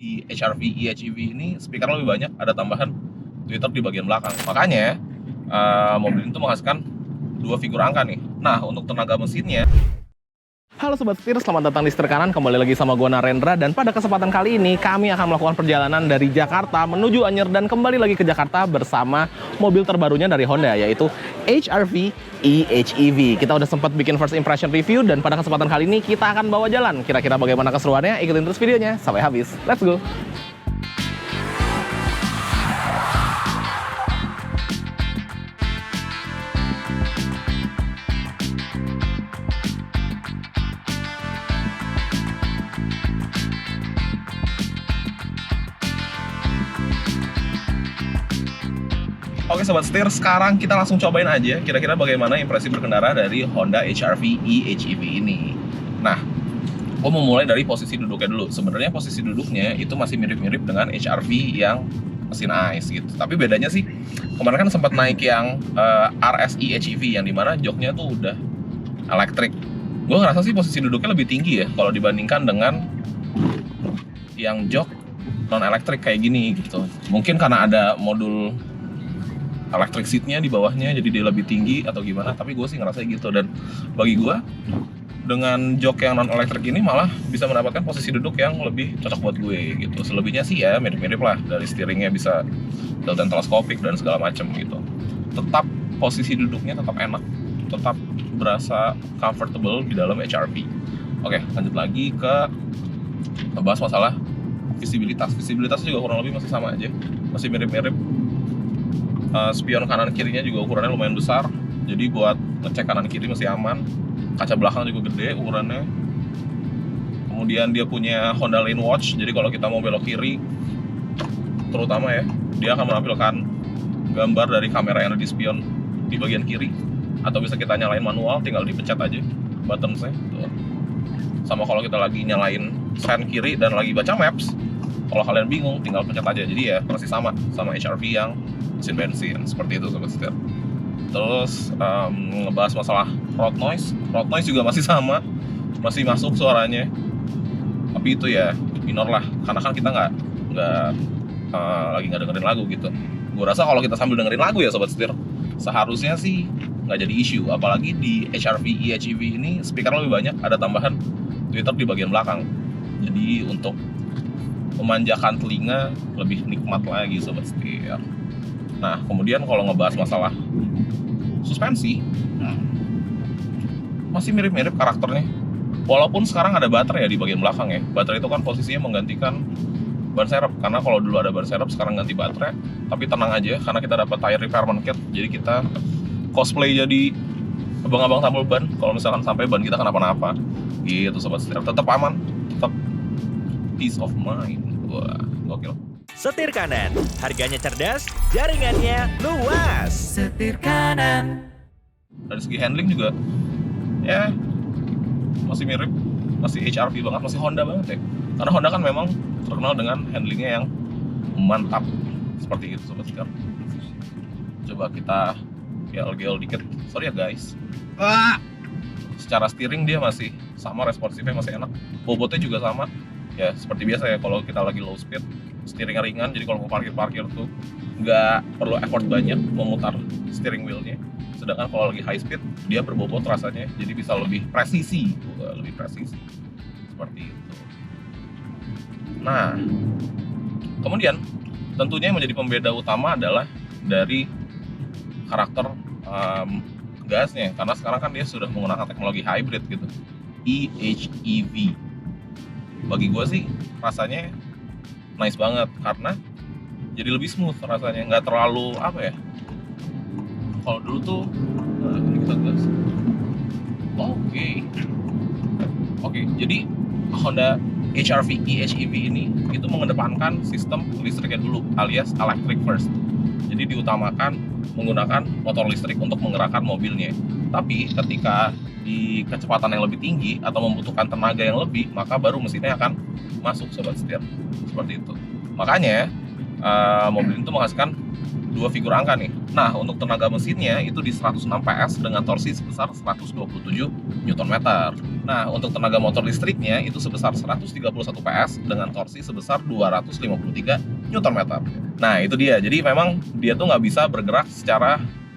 di HR-V EHEV ini speaker lebih banyak, ada tambahan tweeter di bagian belakang. Makanya mobil ini tuh menghasilkan dua figur angka nih. Nah, untuk tenaga mesinnya. Halo Sobat Setir, selamat datang di Setir Kanan. Kembali lagi sama gue Narendra. Dan pada kesempatan kali ini kami akan melakukan perjalanan dari Jakarta menuju Anyer dan kembali lagi ke Jakarta bersama mobil terbarunya dari Honda, yaitu HR-V EHEV. Kita udah sempat bikin first impression review dan pada kesempatan kali ini kita akan bawa jalan. Kira-kira bagaimana keseruannya? Ikutin terus videonya sampai habis. Let's go! Oke Sobat Setir, sekarang kita langsung cobain aja kira-kira bagaimana impresi berkendara dari Honda HR-V EHEV ini. Nah, gue mau mulai dari posisi duduknya dulu. Sebenarnya posisi duduknya itu masih mirip-mirip dengan HR-V yang mesin ICE gitu. Tapi bedanya sih, kemarin kan sempat naik yang RS EHEV yang dimana joknya tuh udah elektrik. Gue ngerasa sih posisi duduknya lebih tinggi ya kalau dibandingkan dengan yang jok non elektrik kayak gini gitu. Mungkin karena ada modul electric seatnya di bawahnya jadi dia lebih tinggi atau gimana, tapi gue sih ngerasa gitu. Dan bagi gue dengan jok yang non elektrik ini malah bisa mendapatkan posisi duduk yang lebih cocok buat gue gitu. Selebihnya sih ya mirip-mirip lah, dari steeringnya bisa dan teleskopik dan segala macam gitu. Tetap posisi duduknya tetap enak, tetap berasa comfortable di dalam HR-V. Oke, lanjut lagi ke ngebahas masalah visibilitas. Visibilitas juga kurang lebih masih sama aja, masih mirip-mirip. Spion kanan kirinya juga ukurannya lumayan besar, jadi buat ngecek kanan kiri masih aman. Kaca belakang juga gede ukurannya. Kemudian dia punya Honda Lane Watch, jadi kalau kita mau belok kiri terutama ya, dia akan menampilkan gambar dari kamera yang ada di spion di bagian kiri. Atau bisa kita nyalain manual, tinggal dipencet aja buttonsnya tuh. Sama kalau kita lagi nyalain sen kiri dan lagi baca maps, kalau kalian bingung tinggal pencet aja. Jadi ya masih sama HR-V yang mesin bensin, seperti itu Sobat Setir. Terus ngebahas masalah road noise juga masih sama, masih masuk suaranya. Tapi itu ya minor lah, karena kan kita nggak lagi nggak dengerin lagu gitu. Gue rasa kalau kita sambil dengerin lagu ya Sobat Setir, seharusnya sih nggak jadi isu. Apalagi di HR-V EHEV ini speaker lebih banyak, ada tambahan tweeter di bagian belakang. Jadi untuk memanjakan telinga lebih nikmat lagi Sobat Setir. Nah, kemudian kalau ngebahas masalah suspensi, masih mirip-mirip karakternya. Walaupun sekarang ada baterai ya di bagian belakang ya. Baterai itu kan posisinya menggantikan ban serep. Karena kalau dulu ada ban serep, sekarang ganti baterai. Tapi tenang aja, karena kita dapat tire repairment kit. Jadi kita cosplay jadi abang-abang tambal ban kalau misalkan sampai ban kita kenapa-napa. Gitu Sobat Setir. Tetap aman, tetap peace of mind. Wah, gokil. Setir Kanan, harganya cerdas, jaringannya luas. Setir Kanan. Dari segi handling juga, ya masih mirip, masih HR-V banget, masih Honda banget ya. Karena Honda kan memang terkenal dengan handlingnya yang mantap, seperti itu Sobat Setir. Coba kita gel dikit, sorry ya guys. Secara steering dia masih sama, responsifnya masih enak, bobotnya juga sama. Ya seperti biasa ya, kalau kita lagi low speed, steering ringan, jadi kalau mau parkir tuh nggak perlu effort banyak memutar steering wheelnya. Sedangkan kalau lagi high speed, dia berbobot rasanya, jadi bisa lebih presisi. Seperti itu. Nah, kemudian tentunya yang menjadi pembeda utama adalah dari karakter gasnya, karena sekarang kan dia sudah menggunakan teknologi hybrid gitu, EHEV. Bagi gue sih rasanya nice banget, karena jadi lebih smooth rasanya, nggak terlalu apa ya. Kalau dulu tuh ini kita gas. Oke, jadi Honda HR-V EHEV ini itu mengedepankan sistem listriknya dulu, alias electric first. Jadi diutamakan menggunakan motor listrik untuk menggerakkan mobilnya. Tapi ketika di kecepatan yang lebih tinggi atau membutuhkan tenaga yang lebih, maka baru mesinnya akan masuk Sobat Setir. Seperti itu. Makanya mobil itu menghasilkan dua figur angka nih. Nah, untuk tenaga mesinnya itu di 106 PS dengan torsi sebesar 127 Nm. Nah, untuk tenaga motor listriknya itu sebesar 131 PS dengan torsi sebesar 253 Nm. Nah, itu dia. Jadi memang dia tuh nggak bisa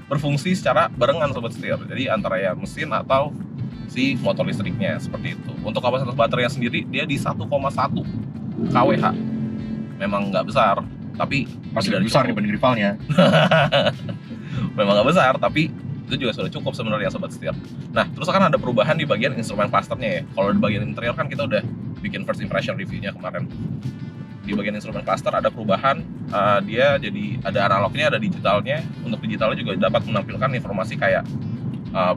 berfungsi secara barengan sobat setir. Jadi antara ya mesin atau si motor listriknya seperti itu. Untuk kapasitas baterainya sendiri dia di 1,1 kWh. Memang nggak besar, tapi masih besar dibanding rivalnya. Memang nggak besar, tapi itu juga sudah cukup sebenarnya sobat setir. Nah, terus akan ada perubahan di bagian instrumen clusternya ya. Kalau di bagian interior kan kita udah bikin first impression reviewnya kemarin. Di bagian instrumen cluster ada perubahan, dia jadi ada analognya, ada digitalnya. Untuk digitalnya juga dapat menampilkan informasi kayak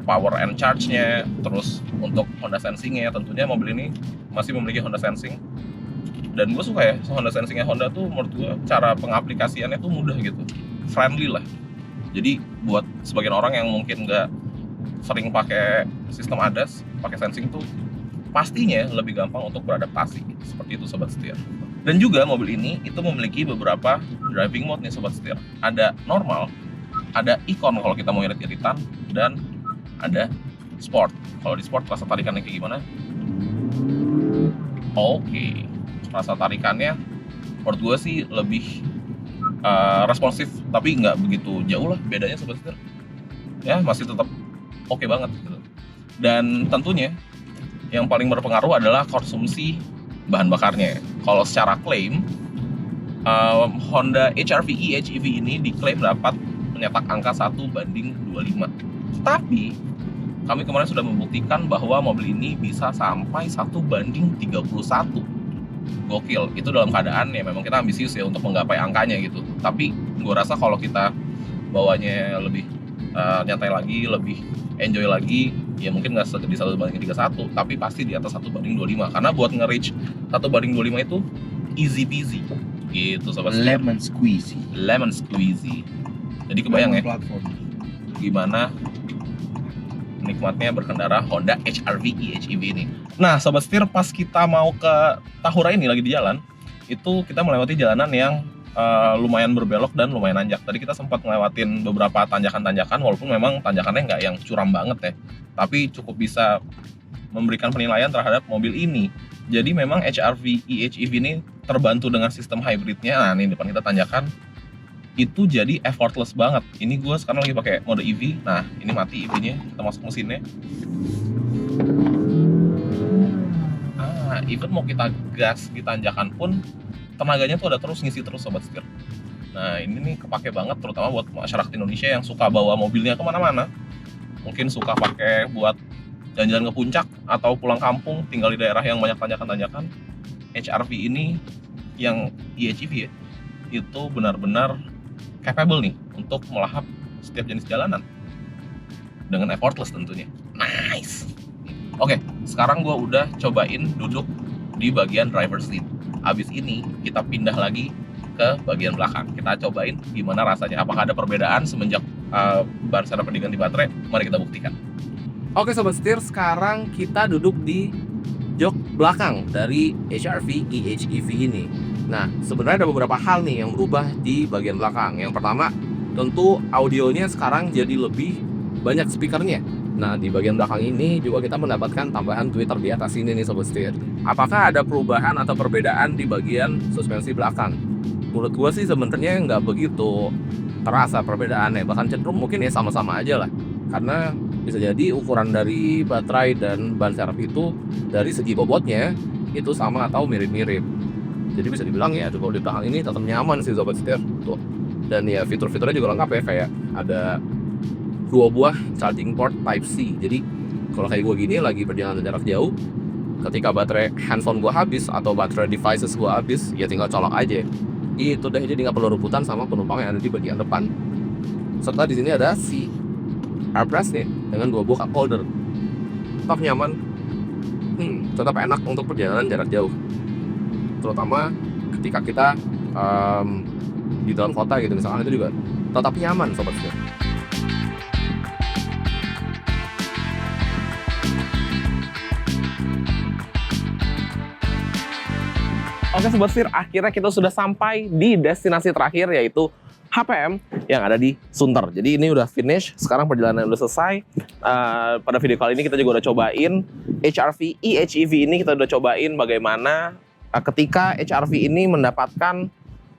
power and charge-nya, terus untuk Honda Sensing-nya tentunya mobil ini masih memiliki Honda Sensing. Dan gue suka ya, Honda Sensing-nya Honda tuh menurut gue cara pengaplikasiannya tuh mudah gitu, friendly lah. Jadi buat sebagian orang yang mungkin nggak sering pakai sistem ADAS, pakai sensing tuh pastinya lebih gampang untuk beradaptasi. Seperti itu sobat setir. Dan juga mobil ini itu memiliki beberapa driving mode nih sobat setir. Ada normal, ada icon kalau kita mau irit-iritan, dan ada sport. Kalau di sport rasa tarikannya kayak gimana? Oke. Rasa tarikannya menurut gue sih lebih responsif, tapi nggak begitu jauh lah bedanya sobat setir. Ya masih tetap oke banget gitu. Dan tentunya yang paling berpengaruh adalah konsumsi bahan bakarnya. Kalau secara klaim Honda HR-V e-HEV ini diklaim dapat mencetak angka 1:25. Tapi kami kemarin sudah membuktikan bahwa mobil ini bisa sampai 1:31. Gokil, itu dalam keadaan ya memang kita ambisius ya untuk menggapai angkanya gitu. Tapi gue rasa kalau kita bawanya lebih nyantai lagi, lebih enjoy lagi, ya mungkin nggak di 1:31, tapi pasti di atas 1:25. Karena buat nge-reach 1:25 itu easy peasy gitu sobat. Lemon squeezy. Jadi kebayang ya gimana nikmatnya berkendara Honda HR-V e-HEV ini. Nah sobat setir, pas kita mau ke Tahura ini lagi di jalan, itu kita melewati jalanan yang lumayan berbelok dan lumayan nanjak. Tadi kita sempat ngelewatin beberapa tanjakan-tanjakan, walaupun memang tanjakannya nggak yang curam banget ya, tapi cukup bisa memberikan penilaian terhadap mobil ini. Jadi memang HR-V e-HEV ini terbantu dengan sistem hybridnya. Nah ini depan kita tanjakan, itu jadi effortless banget. Ini gue sekarang lagi pakai mode EV. Nah ini mati EV-nya, kita masuk mesinnya. Even mau kita gas di tanjakan pun tenaganya tuh ada terus, ngisi terus sobat setir. Nah ini nih kepake banget, terutama buat masyarakat Indonesia yang suka bawa mobilnya kemana-mana. Mungkin suka pakai buat jalan-jalan ke puncak atau pulang kampung, tinggal di daerah yang banyak tanjakan-tanjakan. HR-V ini yang e-HEV ya, itu benar-benar capable nih untuk melahap setiap jenis jalanan dengan effortless tentunya. Nice. Oke, sekarang gue udah cobain duduk di bagian driver seat. Abis ini kita pindah lagi ke bagian belakang. Kita cobain gimana rasanya. Apakah ada perbedaan semenjak ban serep diganti baterai? Mari kita buktikan. Oke sobat setir, sekarang kita duduk di jok belakang dari HR-V e-HEV ini. Nah, sebenarnya ada beberapa hal nih yang berubah di bagian belakang. Yang pertama, tentu audionya sekarang jadi lebih banyak speakernya. Nah, di bagian belakang ini juga kita mendapatkan tambahan tweeter di atas ini nih sobat setir. Apakah ada perubahan atau perbedaan di bagian suspensi belakang? Menurut gue sih sebenarnya nggak begitu terasa perbedaannya. Bahkan cenderung mungkin ya sama-sama aja lah. Karena bisa jadi ukuran dari baterai dan ban serep itu dari segi bobotnya itu sama atau mirip-mirip. Jadi bisa dibilang ya kalau di belakang ini tetap nyaman sih sobat setir tuh. Dan ya fitur-fiturnya juga lengkap ya, kayak ada 2 buah charging port Type C. Jadi kalau kayak gue gini lagi perjalanan jarak jauh, ketika baterai handphone gue habis atau baterai devices gue habis, ya tinggal colok aja. Itu deh, jadi nggak perlu rebutan sama penumpang yang ada di bagian depan. Serta di sini ada si armrest nih dengan 2 buah cup holder. Tetap nyaman, tetap enak untuk perjalanan jarak jauh. Terutama ketika kita di dalam kota gitu misalkan, itu juga tetap nyaman sobat setir. Oke Sobat Setir, akhirnya kita sudah sampai di destinasi terakhir yaitu HPM yang ada di Sunter. Jadi ini udah finish, sekarang perjalanan udah selesai. Pada video kali ini kita juga udah cobain HR-V eHEV ini, kita udah cobain bagaimana ketika HR-V ini mendapatkan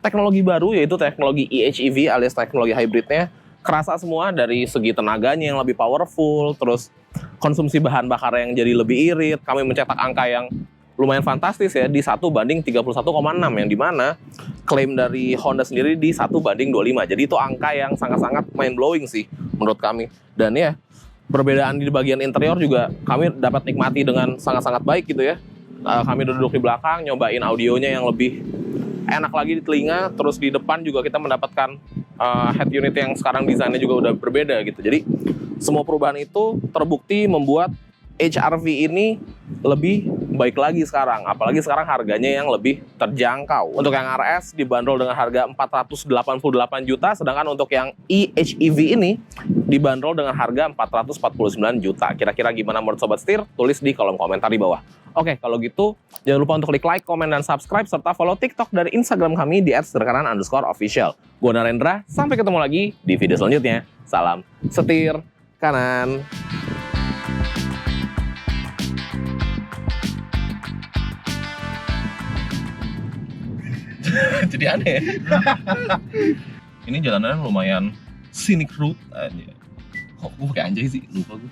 teknologi baru yaitu teknologi eHEV alias teknologi hybridnya. Kerasa semua dari segi tenaganya yang lebih powerful, terus konsumsi bahan bakar yang jadi lebih irit. Kami mencetak angka yang lumayan fantastis ya, di 1:31,6 yang dimana klaim dari Honda sendiri di 1:25. Jadi itu angka yang sangat-sangat mind blowing sih menurut kami. Dan ya perbedaan di bagian interior juga kami dapat nikmati dengan sangat-sangat baik gitu ya. Kami duduk di belakang, nyobain audionya yang lebih enak lagi di telinga. Terus di depan juga kita mendapatkan head unit yang sekarang desainnya juga udah berbeda gitu. Jadi semua perubahan itu terbukti membuat HR-V ini lebih baik lagi sekarang, apalagi sekarang harganya yang lebih terjangkau. Untuk yang RS dibanderol dengan harga 488 juta, sedangkan untuk yang eHEV ini dibanderol dengan harga 449 juta. Kira-kira gimana menurut Sobat Setir? Tulis di kolom komentar di bawah. Oke, kalau gitu jangan lupa untuk klik like, komen, dan subscribe, serta follow TikTok dari Instagram kami di @setirkanan_official. Gue Narendra, sampai ketemu lagi di video selanjutnya. Salam setir kanan. Jadi aneh. Ini jalanannya lumayan scenic route aja. Kok gue pakai anjay sih? Lupa gue.